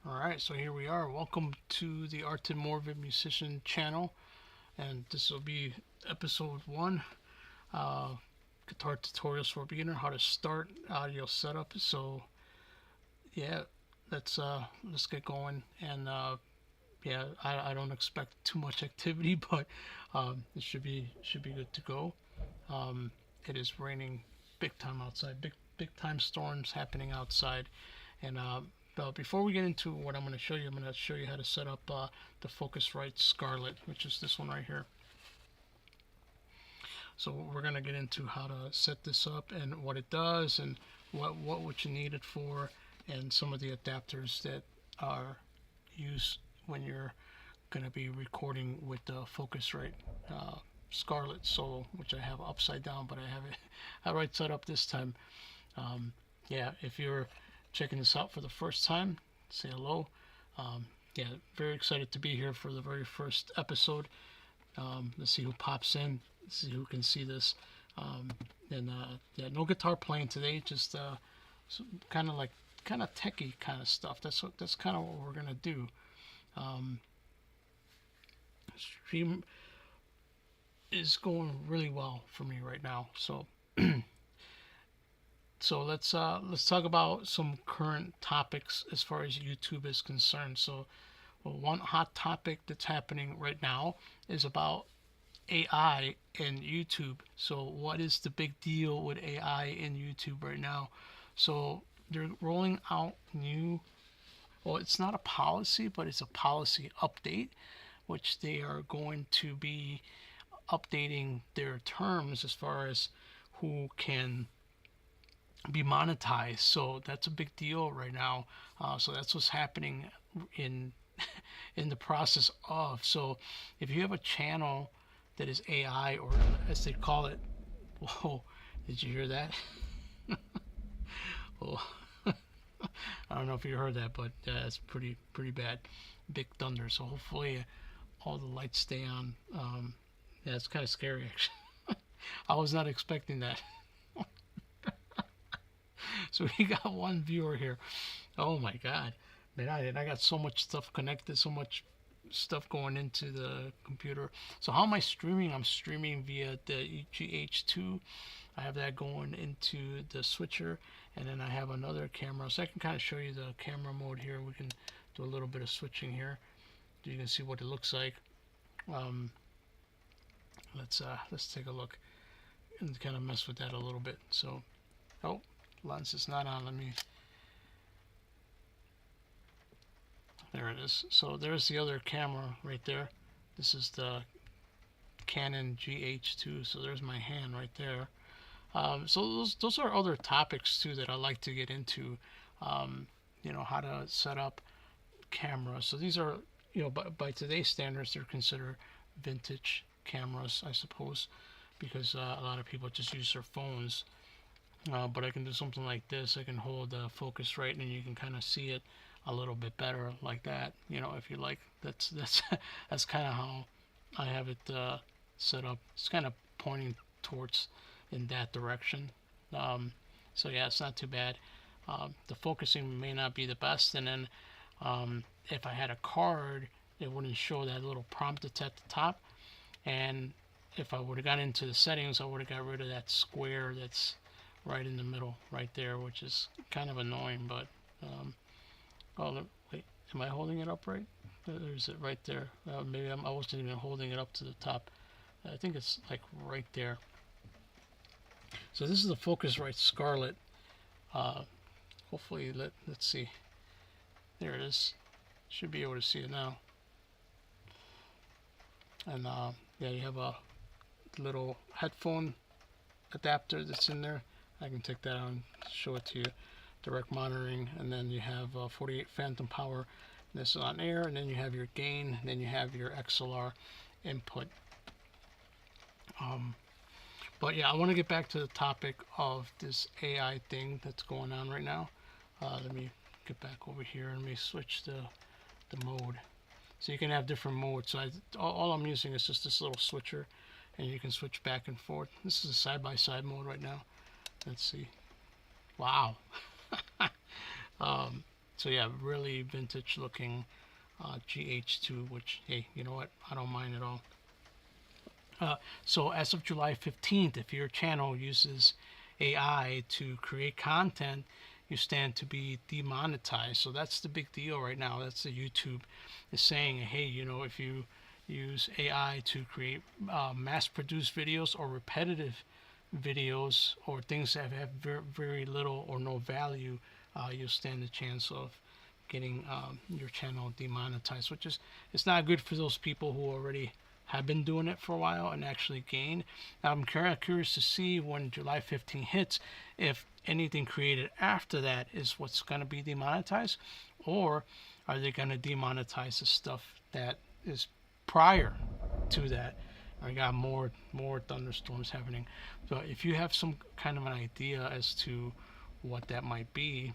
Alright, so here we are. Welcome to the Art and Morbid Musician channel, and this will be episode 1, guitar tutorials for a beginner, how to start audio setup. So yeah, let's get going. And yeah, I don't expect too much activity, but it should be good to go. It is raining big time outside, big time storms happening outside. And but before we get into what I'm going to show you, I'm going to show you how to set up the Focusrite Scarlett, which is this one right here. So we're going to get into how to set this up and what it does and what you need it for, and some of the adapters that are used when you're going to be recording with the Focusrite Scarlett Solo, which I have upside down, but I have it right side up this time. Yeah, if you're checking this out for the first time, say hello. Yeah, very excited to be here for the very first episode. Let's see who pops in. Let's see who can see this. And yeah, no guitar playing today. Just kind of techie kind of stuff. That's kind of what we're gonna do. Stream is going really well for me right now. So so let's talk about some current topics as far as YouTube is concerned. So one hot topic that's happening right now is about AI in YouTube. So what is the big deal with AI in YouTube right now? So they're rolling out new, well, it's not a policy, but it's a policy update, which they are going to be updating their terms as far as who can be monetized. So that's a big deal right now. So that's what's happening in in the process of. So if you have a channel that is AI, or as they call it, whoa, did you hear that? Oh, I don't know if you heard that, but it's pretty bad, big thunder. So hopefully all the lights stay on. Yeah, it's kind of scary actually. I was not expecting that. So we got one viewer here. Oh my god, man! I got so much stuff connected, so much stuff going into the computer. So how am I streaming? I'm streaming via the GH2. I have that going into the switcher, and then I have another camera. So I can kind of show you the camera mode here. We can do a little bit of switching here. You can see what it looks like. Let's take a look and kind of mess with that a little bit. So, oh, lens is not on. Let me. There it is. So there's the other camera right there. This is the Canon GH2. So there's my hand right there. So those are other topics too that I like to get into. You know, how to set up cameras. So these are, you know, by today's standards, they're considered vintage cameras, I suppose, because a lot of people just use their phones. But I can do something like this. I can hold the focus right, and you can kind of see it a little bit better like that. You know, if you like. That's that's kind of how I have it set up. It's kind of pointing towards in that direction. So yeah, it's not too bad. The focusing may not be the best, and then if I had a card, it wouldn't show that little prompt that's at the top. And if I would have got into the settings, I would have got rid of that square that's right in the middle right there, which is kind of annoying. But oh, wait, am I holding it up right? There's it right there. Maybe I wasn't even holding it up to the top. I think it's like right there. So this is the Focusrite Scarlett. Hopefully, let's see. There it is. Should be able to see it now. And yeah, you have a little headphone adapter that's in there. I can take that out and show it to you. Direct monitoring, and then you have 48 phantom power. This is on air, and then you have your gain, and then you have your XLR input. But yeah, I want to get back to the topic of this AI thing that's going on right now. Let me get back over here and let me switch the mode. So you can have different modes. So all I'm using is just this little switcher, and you can switch back and forth. This is a side-by-side mode right now. Let's see. Wow. So yeah, really vintage looking GH2, which, hey, you know what, I don't mind at all. So as of July 15th, if your channel uses AI to create content, you stand to be demonetized. So that's the big deal right now. That's the YouTube is saying, hey, you know, if you use AI to create mass-produced videos or repetitive videos or things that have very, very little or no value, you'll stand a chance of getting your channel demonetized, which is, it's not good for those people who already have been doing it for a while and actually gained. I'm curious to see when July 15 hits if anything created after that is what's going to be demonetized, or are they going to demonetize the stuff that is prior to that. I got more thunderstorms happening. So if you have some kind of an idea as to what that might be,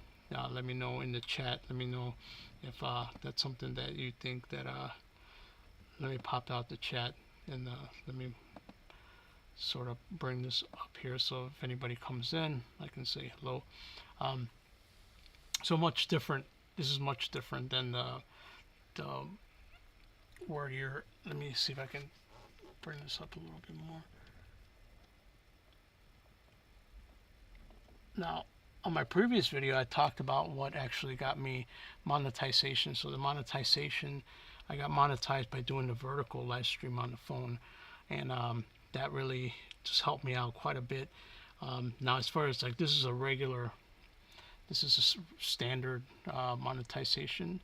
let me know in the chat. Let me know if that's something that you think that let me pop out the chat and let me sort of bring this up here so if anybody comes in I can say hello. So much different. This is much different than the where you're, let me see if I can bring this up a little bit more. Now, on my previous video, I talked about what actually got me monetization. So the monetization, I got monetized by doing the vertical live stream on the phone, and that really just helped me out quite a bit. Now, as far as like this is a standard monetization.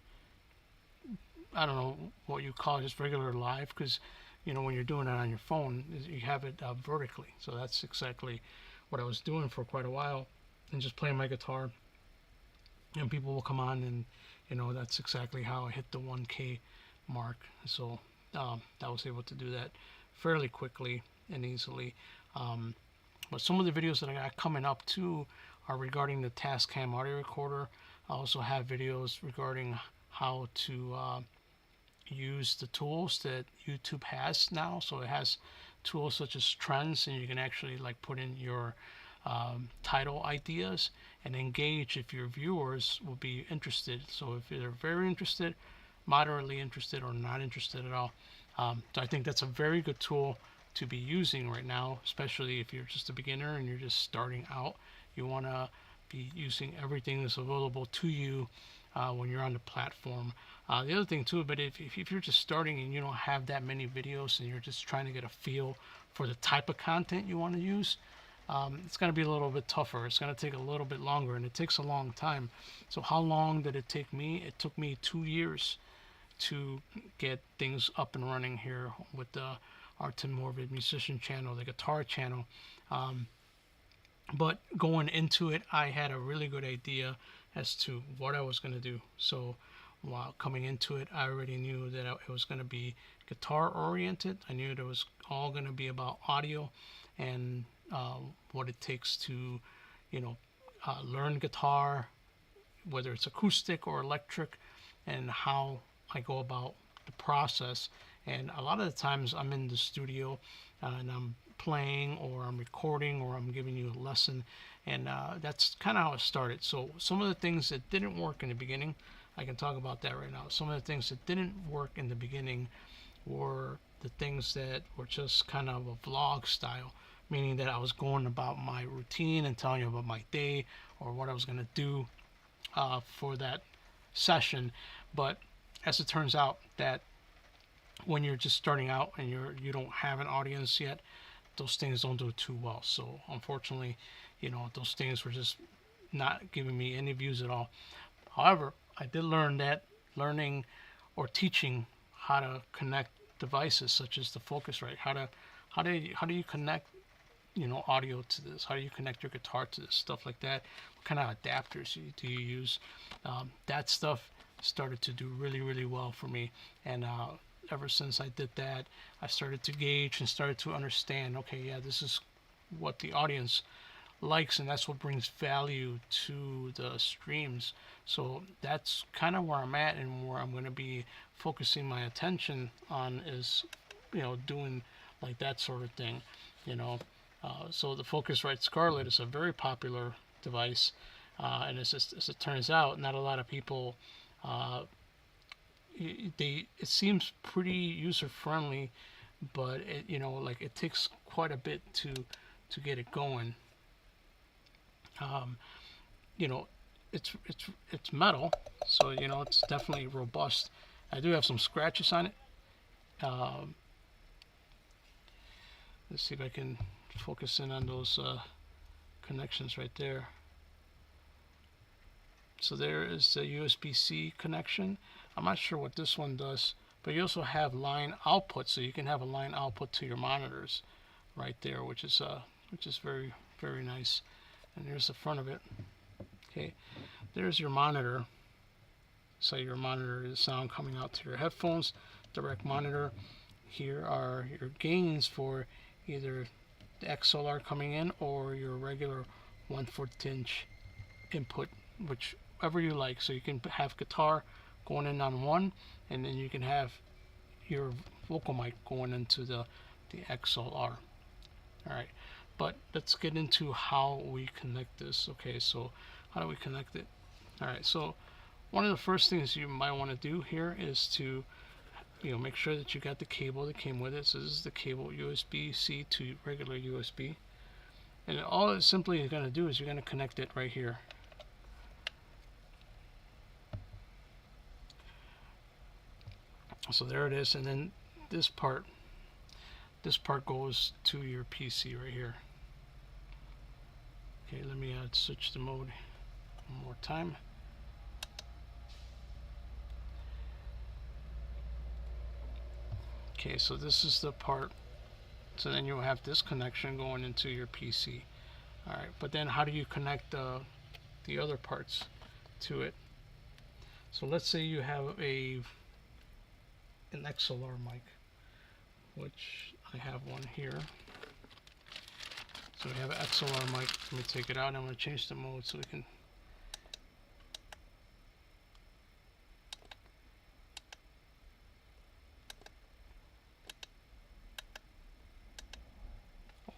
I don't know what you call it, just regular live, because you know when you're doing it on your phone, you have it vertically. So that's exactly what I was doing for quite a while, and just playing my guitar, and people will come on, and you know that's exactly how I hit the 1K mark. So I was able to do that fairly quickly and easily. But some of the videos that I got coming up too are regarding the Tascam audio recorder. I also have videos regarding how to use the tools that YouTube has now. So it has tools such as trends, and you can actually like put in your title ideas and engage if your viewers will be interested. So if they're very interested, moderately interested, or not interested at all. So I think that's a very good tool to be using right now, especially if you're just a beginner and you're just starting out. You want to be using everything that's available to you when you're on the platform. The other thing too, but if you're just starting and you don't have that many videos and you're just trying to get a feel for the type of content you want to use, it's going to be a little bit tougher. It's going to take a little bit longer, and it takes a long time. So how long did it take me? It took me 2 years to get things up and running here with the Art and Morbid Musician channel, the guitar channel. But going into it, I had a really good idea as to what I was going to do. So while coming into it, I already knew that it was going to be guitar oriented. I knew it was all going to be about audio and what it takes to, you know, learn guitar, whether it's acoustic or electric, and how I go about the process. And a lot of the times I'm in the studio and I'm playing, or I'm recording, or I'm giving you a lesson, and that's kind of how it started. So some of the things that didn't work in the beginning, I can talk about that right now. Some of the things that didn't work in the beginning were the things that were just kind of a vlog style, meaning that I was going about my routine and telling you about my day or what I was going to do for that session. But as it turns out, that when you're just starting out and you don't have an audience yet, those things don't do too well. So unfortunately, you know, those things were just not giving me any views at all. However, I did learn that learning or teaching how to connect devices such as the Focusrite, how do you connect, you know, audio to this? How do you connect your guitar to this? Stuff like that. What kind of adapters do you use? That stuff started to do really, really well for me. And ever since I did that, I started to gauge and started to understand, okay, yeah, this is what the audience likes, and that's what brings value to the streams. So that's kind of where I'm at, and where I'm going to be focusing my attention on is, you know, doing like that sort of thing, you know. So the Focusrite Scarlett is a very popular device. And as it turns out, not a lot of people. It seems pretty user friendly, but like it takes quite a bit to get it going. You know, it's metal, so it's definitely robust. I do have some scratches on it. Um, let's see if I can focus in on those connections right there. So there is the USB-C connection. I'm not sure what this one does, but you also have line output, so you can have a line output to your monitors right there, which is very, very nice. And there's the front of it. Okay, there's your monitor. So your monitor is sound coming out to your headphones, direct monitor. Here are your gains for either the XLR coming in or your regular 1/4 inch input, whichever you like. So you can have guitar going in on one, and then you can have your vocal mic going into the XLR. All right, but let's get into how we connect this. Okay, so how do we connect it? All right, so one of the first things you might want to do here is to make sure that you got the cable that came with it. So this is the cable, USB-C to regular USB, and all it simply is going to do is you're going to connect it right here. So there it is, and then this part goes to your PC right here. Okay, let me switch the mode one more time. Okay, so this is the part. So then you'll have this connection going into your PC. All right, but then how do you connect the other parts to it? So let's say you have an XLR mic, which I have one here. So we have an XLR mic. Let me take it out. I'm going to change the mode so we can.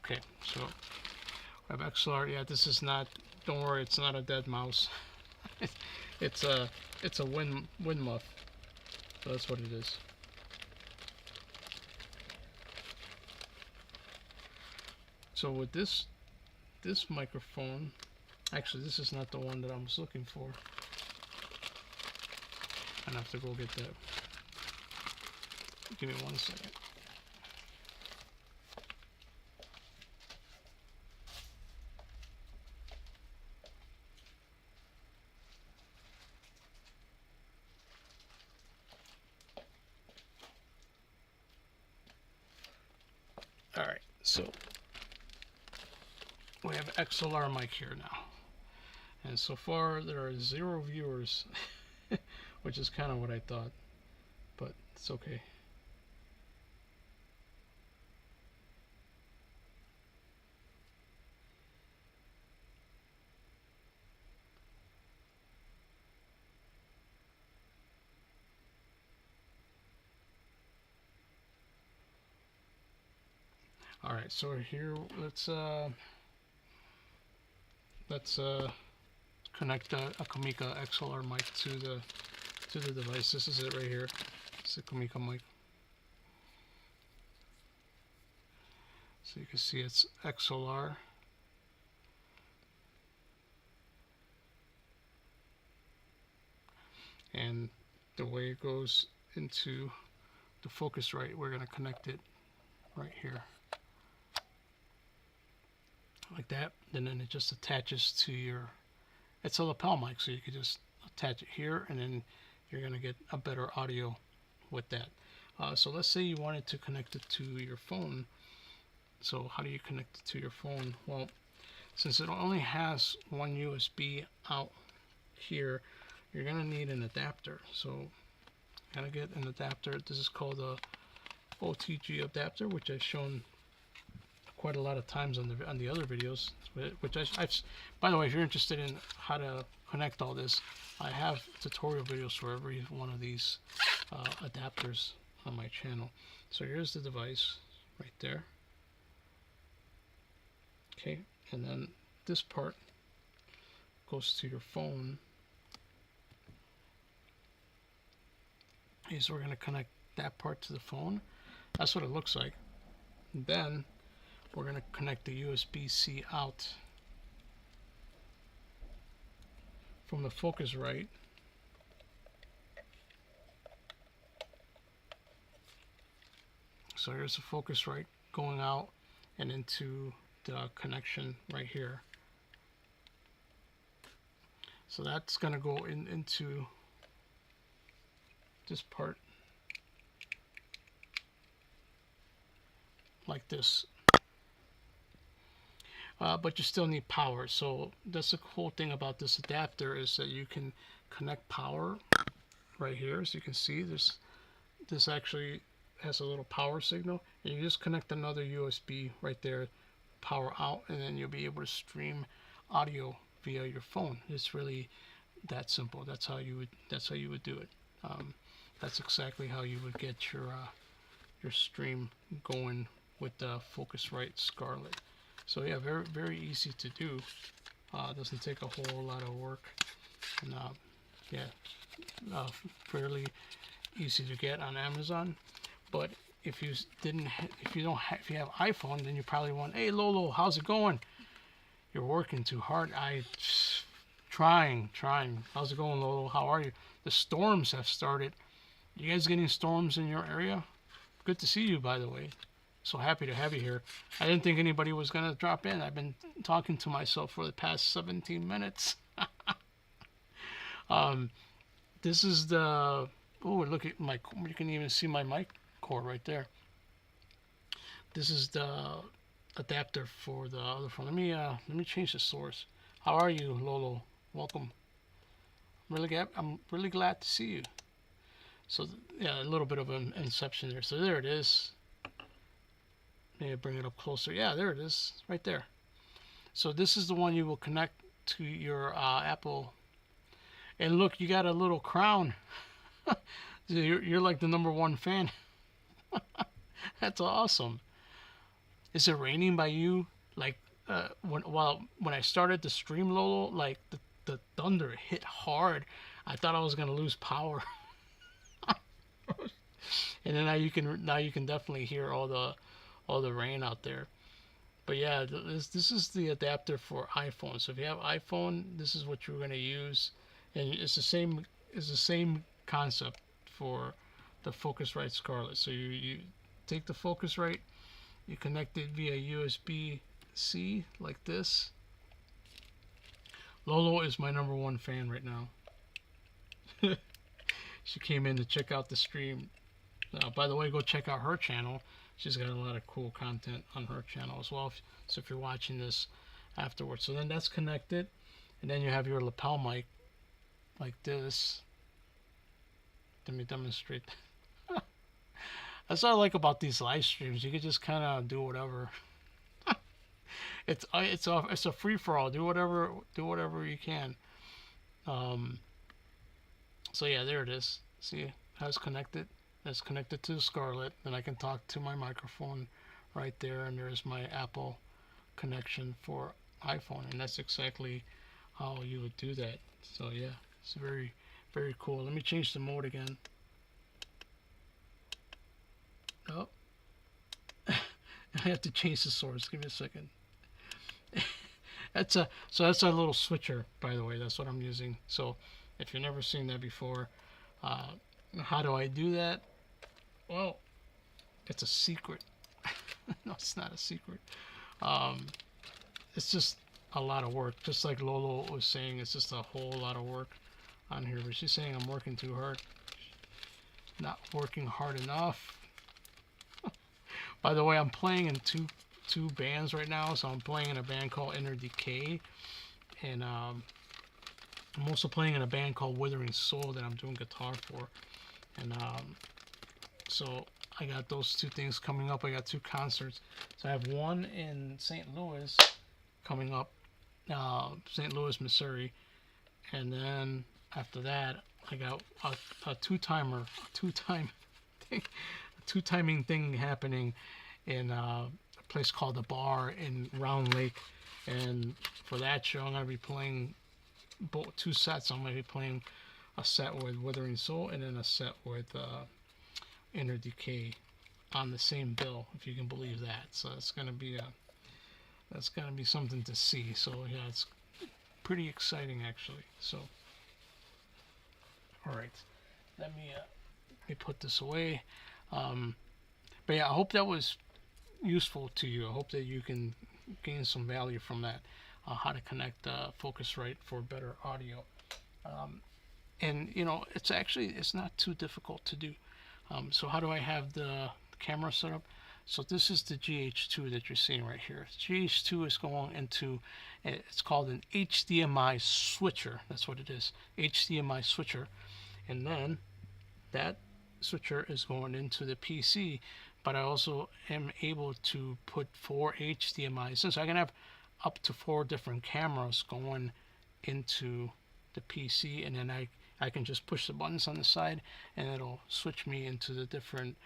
Okay, so we have XLR. Yeah, this is not. Don't worry, it's not a dead mouse. it's a wind muff. So that's what it is. So with this microphone, actually this is not the one that I was looking for. I have to go get that. Give me 1 second. All right, so we have XLR mic here now, and so far there are 0 viewers, which is kind of what I thought, but it's okay. All right, so here let's connect a Kamika XLR mic to the device. This is it right here. It's the Kamika mic. So you can see it's XLR. And the way it goes into the Focusrite, we're going to connect it right here. Like that, and then it just attaches to your, it's a lapel mic, so you can just attach it here, and then you're going to get a better audio with that. So let's say you wanted to connect it to your phone. So how do you connect it to your phone? Well, since it only has one USB out here, you're going to need an adapter. So I'm going to get an adapter. This is called a OTG adapter, which I've shown quite a lot of times on the other videos, which I've by the way, if you're interested in how to connect all this, I have tutorial videos for every one of these adapters on my channel. So here's the device right there. Okay, and then this part goes to your phone. Okay, so we're going to connect that part to the phone. That's what it looks like. And then we're going to connect the USB-C out from the Focusrite. So here's the Focusrite going out and into the connection right here. So that's going to go into this part like this. But you still need power. So that's the cool thing about this adapter, is that you can connect power right here. As you can see, this actually has a little power signal, and you just connect another USB right there, power out, and then you'll be able to stream audio via your phone. It's really that simple. That's how you would do it. That's exactly how you would get your stream going with the Focusrite Scarlett. So yeah, very, very easy to do. Doesn't take a whole lot of work, and yeah, fairly easy to get on Amazon. But if you have iPhone, then you probably want, hey Lolo, how's it going? You're working too hard. Trying. How's it going, Lolo? How are you? The storms have started. You guys getting storms in your area? Good to see you, by the way. So happy to have you here. I didn't think anybody was gonna drop in. I've been talking to myself for the past 17 minutes. This is the, oh, look at my, you can even see my mic cord right there. This is the adapter for the other phone. Let me change the source. How are you, Lolo? Welcome. I'm really glad to see you. So yeah, a little bit of an inception there. So there it is. Maybe bring it up closer. Yeah, there it is, right there. So this is the one you will connect to your Apple. And look, you got a little crown. You're like the #1 fan. That's awesome. Is it raining by you? Like when I started the stream, Lolo, like the thunder hit hard. I thought I was gonna lose power. And then now you can definitely hear all the rain out there. But yeah, this is the adapter for iPhone. So if you have iPhone, this is what you're gonna use, and it's the same concept for the Focusrite Scarlett. So you take the Focusrite, you connect it via USB-C like this. Lolo is my #1 fan right now. She came in to check out the stream. By the way, go check out her channel. She's got a lot of cool content on her channel as well. So if you're watching this afterwards, so then that's connected, and then you have your lapel mic like this. Let me demonstrate. That's what I like about these live streams. You can just kind of do whatever. It's a free for all. Do whatever you can. So yeah, there it is. See how it's connected? That's connected to the Scarlett. Then I can talk to my microphone right there, and there's my Apple connection for iPhone, and that's exactly how you would do that. So yeah, it's very, very cool. Let me change the mode again. Oh, I have to change the source. Give me a second. That's a little switcher, by the way. That's what I'm using. So if you've never seen that before, how do I do that? Well, it's a secret. No, it's not a secret. It's just a lot of work. Just like Lolo was saying, it's just a whole lot of work on here. But she's saying I'm working too hard. Not working hard enough. By the way, I'm playing in two bands right now. So I'm playing in a band called Inner Decay, and I'm also playing in a band called Withering Soul that I'm doing guitar for. And so I got those two things coming up. I got 2 concerts. So I have one in St. Louis coming up, St. Louis, Missouri, and then after that I got a two-timing thing happening in a place called The Bar in Round Lake. And for that show, I'm gonna be playing both 2 sets. I'm going to be playing a set with Withering Soul and then a set with Inner Decay on the same bill, if you can believe that. So it's going to be something to see. So yeah, it's pretty exciting actually. So all right, let me put this away. But yeah, I hope that was useful to you. I hope that you can gain some value from that. How to connect Focusrite for better audio. And you know, it's not too difficult to do. So how do I have the camera set up? So this is the GH2 that you're seeing right here. GH2 is going into, it's called an HDMI switcher. That's what it is, HDMI switcher. And then that switcher is going into the PC, but I also am able to put 4 HDMI. Since I can have up to 4 different cameras going into the PC, and then I can just push the buttons on the side and it'll switch me into the different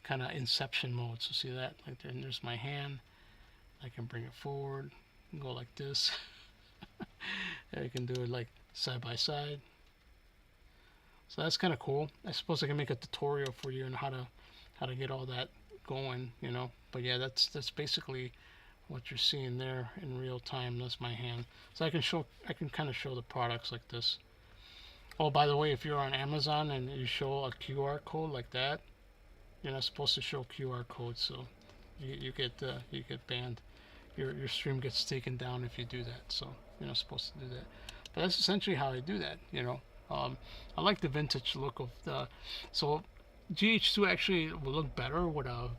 kind of inception mode. So see that, like there's my hand. I can bring it forward and go like this. I can do it like side by side. So that's kind of cool. I suppose I can make a tutorial for you on how to get all that going, you know. But yeah, that's basically what you're seeing there in real time. That's my hand. So I can kind of show the products like this. Oh, by the way, if you're on Amazon and you show a QR code like that, you're not supposed to show QR codes, so you get banned. Your stream gets taken down if you do that. So you're not supposed to do that. But that's essentially how I do that, you know. I like the vintage look of the. So GH2 actually will look better with a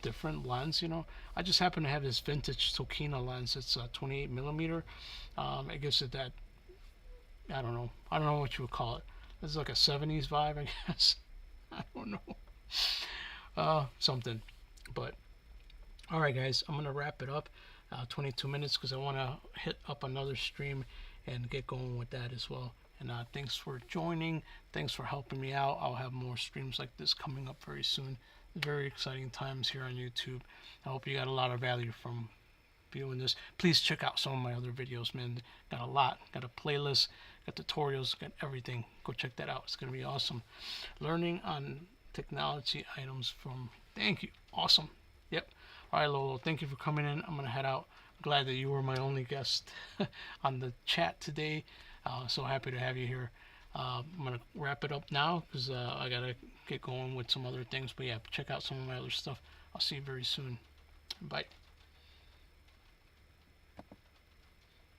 different lens, you know. I just happen to have this vintage Tokina lens. It's a 28 millimeter. It gives it that. I don't know what you would call it. It's like a 70s vibe, I guess. I don't know. Something. But all right, guys, I'm gonna wrap it up. 22 minutes because I want to hit up another stream and get going with that as well. And thanks for joining. Thanks for helping me out. I'll have more streams like this coming up very soon. Very exciting times here on YouTube. I hope you got a lot of value from viewing this. Please check out some of my other videos, man. Got a lot. Got a playlist. Got tutorials. Got everything. Go check that out. It's going to be awesome. Learning on technology items from... Thank you. Awesome. Yep. All right, Lolo. Thank you for coming in. I'm going to head out. Glad that you were my only guest on the chat today. So happy to have you here. I'm going to wrap it up now because I got to get going with some other things. But yeah, check out some of my other stuff. I'll see you very soon. Bye.